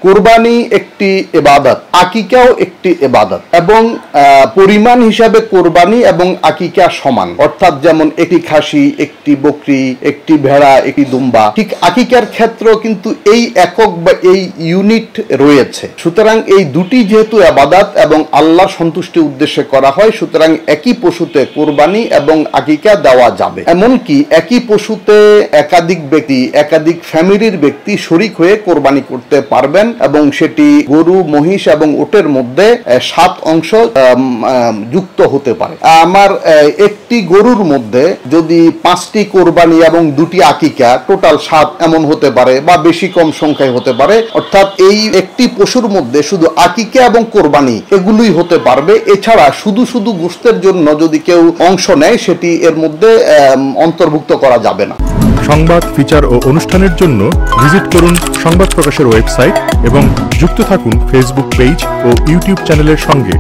কুরবানি একটি ইবাদত, আকিকাও একটি ইবাদত, এবং পরিমাণ হিসাবে কুরবানি এবং আকিকা সমান। অর্থাৎ যেমন একটি খাসি, একটি বকরি, একটি ভেড়া, একটি দুম্বা, ঠিক আকিকার ক্ষেত্রেও কিন্তু এই একক বা এই ইউনিট রয়েছে। সুতরাং এই দুটি যেহেতু ইবাদত এবং আল্লাহর সন্তুষ্টি উদ্দেশ্যে করা হয়, সুতরাং একই পশুতে কুরবানি এবং আকিকা দেওয়া যাবে। এমনকি একই পশুতে একাধিক ব্যক্তি, একাধিক ফ্যামিলির ব্যক্তি শরীক হয়ে কোরবানি করতে পারবেন, এবং সেটি গরু, মহিষ এবং উটের মধ্যে 7 অংশ যুক্ত হতে পারে। আমার একটি গরুর মধ্যে যদি 5টি কোরবানি এবং 2টি আকিকা, টোটাল 7 এমন হতে পারে, বা বেশি কম সংখ্যায় হতে পারে। অর্থাৎ এই একটি পশুর মধ্যে শুধু আকিকা এবং কোরবানি এগুলোই হতে পারবে। এছাড়া শুধু শুধু গোশতের জন্য যদি কেউ অংশ নেয়, সেটি এর মধ্যে অন্তর্ভুক্ত করা যাবে না। সংবাদ, ফিচার ও অনুষ্ঠানের জন্য ভিজিট করুন সংবাদ প্রকাশের ওয়েবসাইট এবং যুক্ত থাকুন ফেসবুক পেজ ও ইউটিউব চ্যানেলের সঙ্গে।